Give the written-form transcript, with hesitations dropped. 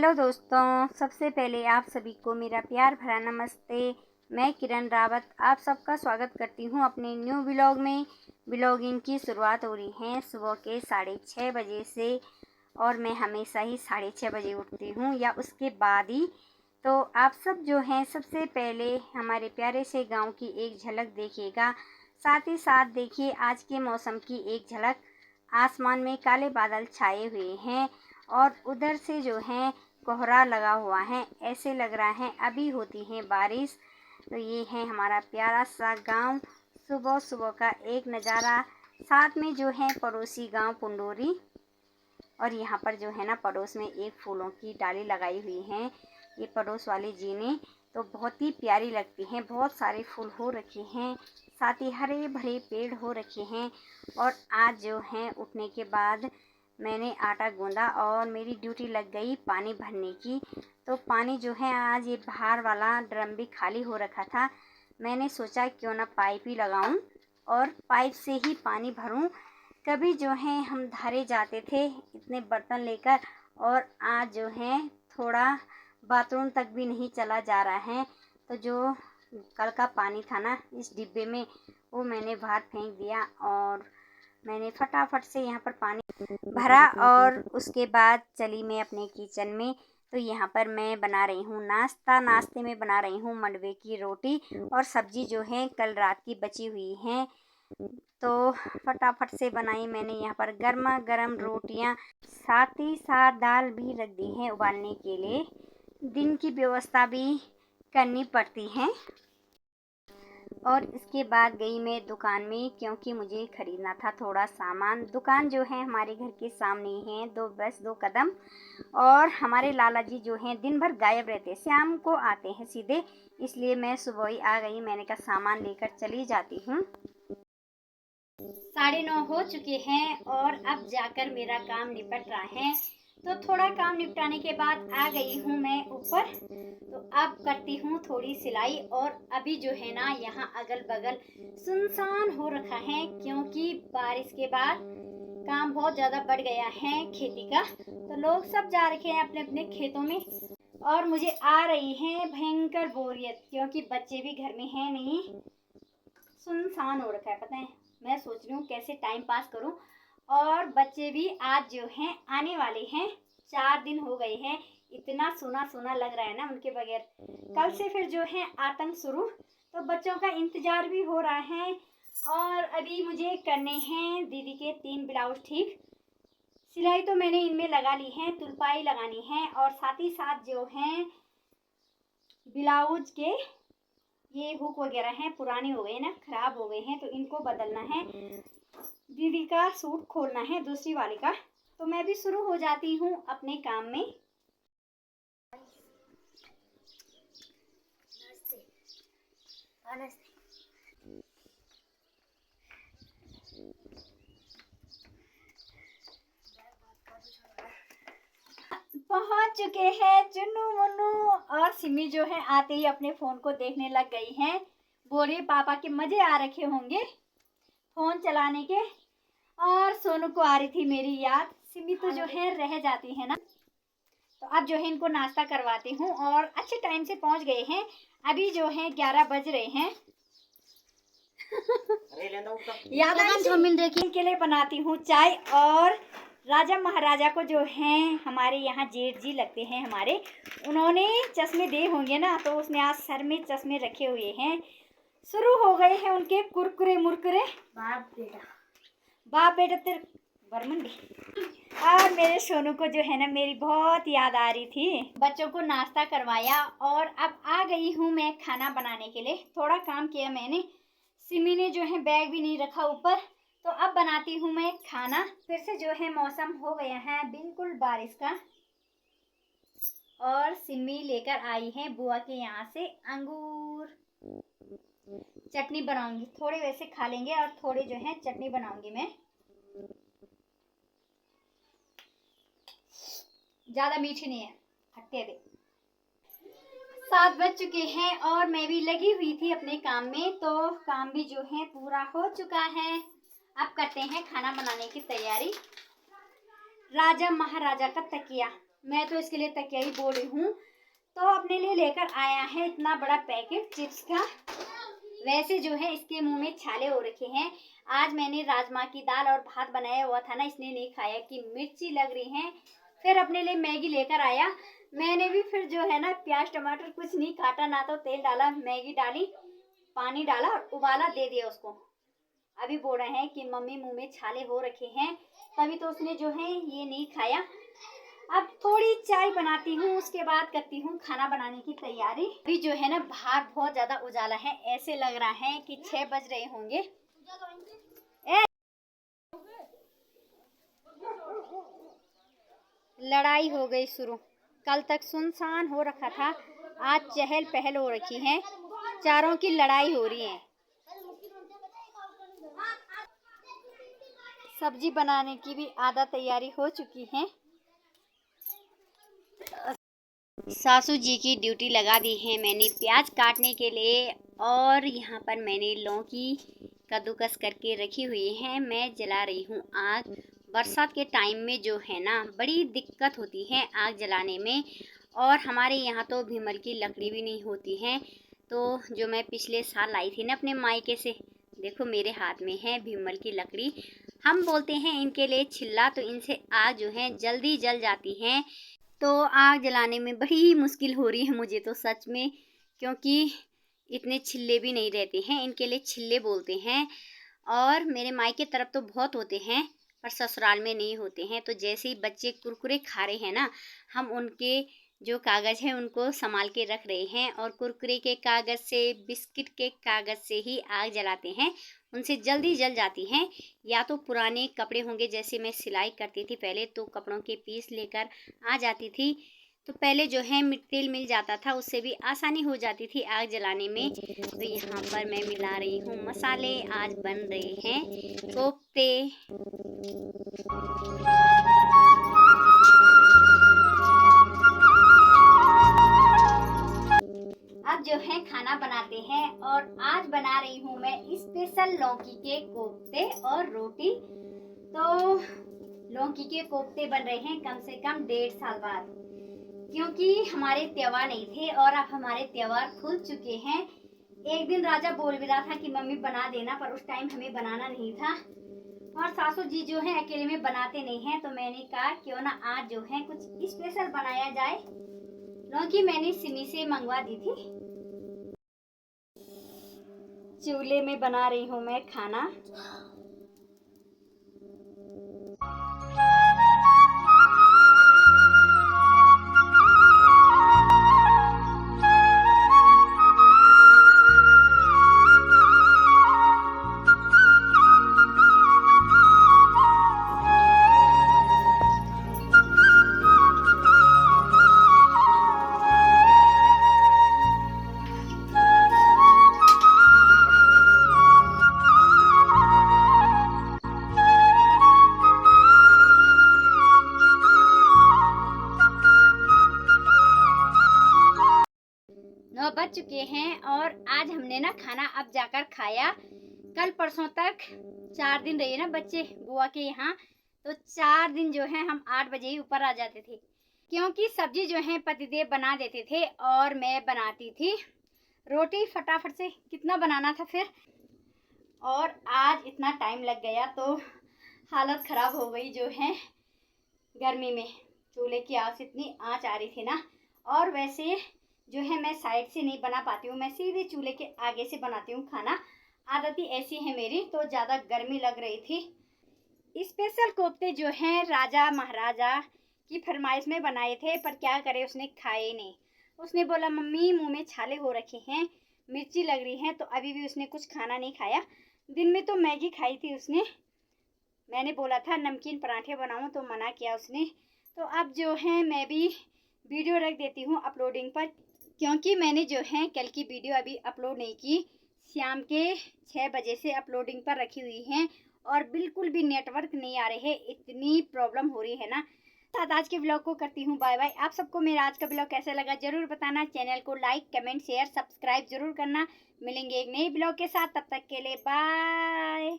Hello दोस्तों, सबसे पहले आप सभी को मेरा प्यार भरा नमस्ते। मैं किरण रावत आप सबका स्वागत करती हूं अपने न्यू व्लॉग में। व्लॉगिंग की शुरुआत हो रही है सुबह के 6:30 बजे से और मैं हमेशा ही 6:30 बजे उठती हूं या उसके बाद ही। तो आप सब जो हैं सबसे पहले हमारे प्यारे से गांव की एक झलक देखिएगा। साथ ही साथ देखिए आज के मौसम की एक झलक। आसमान में काले बादल छाए हुए हैं और उधर से जो है कोहरा लगा हुआ है। ऐसे लग रहा है अभी होती है बारिश। तो ये है हमारा प्यारा सा गांव, सुबह सुबह का एक नज़ारा। साथ में जो है पड़ोसी गांव पुंडोरी और यहाँ पर जो है ना पड़ोस में एक फूलों की डाली लगाई हुई है ये पड़ोस वाले जी ने। तो बहुत ही प्यारी लगती हैं, बहुत सारे फूल हो रखे हैं, साथ ही हरे भरे पेड़ हो रखे हैं। और आज जो है उठने के बाद मैंने आटा गूंदा और मेरी ड्यूटी लग गई पानी भरने की। तो पानी जो है आज ये बाहर वाला ड्रम भी खाली हो रखा था। मैंने सोचा क्यों ना पाइप ही लगाऊं और पाइप से ही पानी भरूं। कभी जो है हम धारे जाते थे इतने बर्तन लेकर और आज जो है थोड़ा बाथरूम तक भी नहीं चला जा रहा है। तो जो कल का पानी था ना इस डिब्बे में वो मैंने बाहर फेंक दिया और मैंने फटाफट से यहाँ पर पानी भरा और उसके बाद चली मैं अपने किचन में। तो यहाँ पर मैं बना रही हूँ नाश्ता। नाश्ते में बना रही हूँ मंडवे की रोटी और सब्जी जो है कल रात की बची हुई है। तो फटाफट से बनाई मैंने यहाँ पर गर्मा गर्म रोटियाँ, साथ ही साथ दाल भी रख दी है उबालने के लिए। दिन की व्यवस्था भी करनी पड़ती है। और इसके बाद गई मैं दुकान में क्योंकि मुझे ख़रीदना था थोड़ा सामान। दुकान जो है हमारे घर के सामने ही है, बस 2 कदम। और हमारे लाला जी जो हैं दिन भर गायब रहते, शाम को आते हैं सीधे, इसलिए मैं सुबह ही आ गई। मैंने कहा सामान लेकर चली जाती हूँ। 9:30 हो चुके हैं और अब जाकर मेरा काम निपट रहा है। तो थोड़ा काम निपटाने के बाद आ गई हूँ मैं ऊपर। तो अब करती हूँ थोड़ी सिलाई। और अभी जो है ना यहाँ अगल बगल सुनसान हो रखा है क्योंकि बारिश के बाद काम बहुत ज़्यादा बढ़ गया है खेती का। तो लोग सब जा रखे हैं अपने अपने खेतों में और मुझे आ रही है भयंकर बोरियत क्योंकि बच्चे भी घर में हैं नहीं, सुनसान हो रखा है। पता है मैं सोच रही हूँ कैसे टाइम पास करूँ। और बच्चे भी आज जो हैं आने वाले हैं, 4 दिन हो गए हैं। इतना सुना सुना लग रहा है ना उनके बगैर। कल से फिर जो है आतंक शुरू। तो बच्चों का इंतजार भी हो रहा है। और अभी मुझे करने हैं दीदी के 3 ब्लाउज ठीक। सिलाई तो मैंने इनमें लगा ली है, तुरपाई लगानी है और साथ ही साथ जो हैं ब्लाउज के ये हुक वगैरह हैं पुराने हो गए ना, खराब हो गए हैं, तो इनको बदलना है। दीदी का सूट खोलना है दूसरी वाली का। तो मैं भी शुरू हो जाती हूँ अपने काम में। पहुंच चुके हैं चुन्नू मुन्नू और सिमी जो है आते ही अपने फोन को देखने लग गई हैं। बोले पापा के मजे आ रखे होंगे फोन चलाने के। और सोनू को आ रही थी मेरी याद। सिमी तो जो है रह जाती है ना। तो अब जो है इनको नाश्ता करवाती हूँ और अच्छे टाइम से पहुंच गए हैं। अभी जो है 11 बज रहे हैं। याद के लिए बनाती हूँ चाय। और राजा महाराजा को जो हैं हमारे यहाँ जेठ जी लगते हैं हमारे, उन्होंने चश्मे दिए होंगे ना, तो उसने आज सर में चश्मे रखे हुए हैं। शुरू हो गए हैं उनके कुरकुरे मुरकुरे। बाप बेटा तेरे बरमंडी। और मेरे सोनू को जो है ना मेरी बहुत याद आ रही थी। बच्चों को नाश्ता करवाया और अब आ गई हूँ मैं खाना बनाने के लिए। थोड़ा काम किया मैंने। सिमी ने जो है बैग भी नहीं रखा ऊपर। तो अब बनाती हूँ मैं खाना। फिर से जो है मौसम हो गया है बिल्कुल बारिश का। और सिमी लेकर आई है बुआ के यहाँ से अंगूर। चटनी बनाऊंगी, थोड़े वैसे खा लेंगे और थोड़े जो है चटनी बनाऊंगी मैं। ज्यादा मीठी नहीं है, खट्टे दे। 7 बज चुके हैं और मैं भी लगी हुई थी अपने काम में। तो काम भी जो है पूरा हो चुका है। अब करते हैं खाना बनाने की तैयारी। राजा महाराजा का तकिया मैं तो इसके लिए तकिया ही बोल रही हूँ। तो अपने लिए लेकर आया है इतना बड़ा पैकेट चिप्स का। वैसे जो है इसके मुंह में छाले हो रखे हैं। आज मैंने राजमा की दाल और भात बनाया हुआ था ना, इसने नहीं खाया कि मिर्ची लग रही है। फिर अपने लिए मैगी लेकर आया। मैंने भी फिर जो है ना प्याज टमाटर कुछ नहीं काटा, ना तो तेल डाला, मैगी डाली, पानी डाला और उबाला दे दिया उसको। अभी बोल रहे हैं कि मम्मी मुंह में छाले हो रखे हैं, तभी तो उसने जो है ये नहीं खाया। अब थोड़ी चाय बनाती हूँ, उसके बाद करती हूँ खाना बनाने की तैयारी। अभी जो है ना बाहर बहुत ज्यादा उजाला है, ऐसे लग रहा है कि 6 बज रहे होंगे। लड़ाई हो गई शुरू। कल तक सुनसान हो रखा था, आज चहल पहल हो रखी है, चारों की लड़ाई हो रही है। सब्जी बनाने की भी आधा तैयारी हो चुकी है। सासू जी की ड्यूटी लगा दी है मैंने प्याज काटने के लिए, और यहाँ पर मैंने लौकी कद्दूकस करके रखी हुई है। मैं जला रही हूँ आग। बरसात के टाइम में जो है ना बड़ी दिक्कत होती है आग जलाने में, और हमारे यहाँ तो भीमल की लकड़ी भी नहीं होती है। तो जो मैं पिछले साल लाई थी ना अपने मायके से, देखो मेरे हाथ में है भीमल की लकड़ी। हम बोलते हैं इनके लिए छिल्ला, तो इनसे आग जो है जल्दी जल जाती है। तो आग जलाने में बड़ी मुश्किल हो रही है मुझे तो सच में, क्योंकि इतने छिल्ले भी नहीं रहते हैं, इनके लिए छिल्ले बोलते हैं। और मेरे मायके तरफ तो बहुत होते हैं, पर ससुराल में नहीं होते हैं। तो जैसे ही बच्चे कुरकुरे खा रहे हैं ना, हम उनके जो कागज़ है उनको संभाल के रख रहे हैं, और कुरकुरे के कागज़ से, बिस्किट के कागज़ से ही आग जलाते हैं, उनसे जल्दी जल जाती हैं। या तो पुराने कपड़े होंगे, जैसे मैं सिलाई करती थी पहले, तो कपड़ों के पीस लेकर आ जाती थी, तो पहले जो है तेल मिल जाता था, उससे भी आसानी हो जाती थी आग जलाने में। तो यहाँ पर मैं मिला रही हूँ मसाले। आज बन रहे हैं कोफ्ते। अब जो है खाना बनाते हैं, और आज बना रही हूँ मैं स्पेशल लौकी के कोफ्ते और रोटी। तो लौकी के कोफ्ते बन रहे हैं कम से कम 1.5 साल बाद, क्योंकि हमारे त्योहार नहीं थे और अब हमारे त्योहार खुल चुके हैं। एक दिन राजा बोल भी रहा था कि मम्मी बना देना, पर उस टाइम हमें बनाना नहीं था, और सासू जी जो है अकेले में बनाते नहीं हैं। तो मैंने कहा क्यों ना आज जो है कुछ स्पेशल बनाया जाए। लौकी मैंने सिमी से मंगवा दी थी। चूल्हे में बना रही हूँ मैं खाना। नौ बज चुके हैं, और आज हमने ना खाना अब जाकर खाया। कल परसों तक 4 दिन रहे ना बच्चे बुआ के यहाँ, तो 4 दिन जो है हम 8 बजे ही ऊपर आ जाते थे, क्योंकि सब्जी जो है पतिदेव बना देते थे और मैं बनाती थी। रोटी फटाफट से कितना बनाना था फिर, और आज इतना टाइम लग गया तो हालत ख़राब हो गई जो है गर्मी में। चूल्हे की आग से इतनी आँच आ रही थी ना, और वैसे जो है मैं साइड से नहीं बना पाती हूँ, मैं सीधे चूल्हे के आगे से बनाती हूँ खाना। आदत ही ऐसी है मेरी, तो ज़्यादा गर्मी लग रही थी। स्पेशल कोफ्ते जो हैं राजा महाराजा की फरमाइश में बनाए थे, पर क्या करे उसने खाए नहीं। उसने बोला मम्मी मुंह में छाले हो रखे हैं, मिर्ची लग रही है, तो अभी भी उसने कुछ खाना नहीं खाया। दिन में तो मैगी खाई थी उसने। मैंने बोला था नमकीन पराठे बनाऊं, तो मना किया उसने। तो अब जो है मैं भी वीडियो रख देती हूँ अपलोडिंग पर, क्योंकि मैंने जो है कल की वीडियो अभी अपलोड नहीं की। शाम के 6 बजे से अपलोडिंग पर रखी हुई हैं, और बिल्कुल भी नेटवर्क नहीं आ रहे हैं, इतनी प्रॉब्लम हो रही है ना। साथ आज के ब्लॉग को करती हूँ बाय बाय। आप सबको मेरा आज का ब्लॉग कैसा लगा जरूर बताना। चैनल को लाइक कमेंट शेयर सब्सक्राइब जरूर करना। मिलेंगे एक नए ब्लॉग के साथ, तब तक के लिए बाय।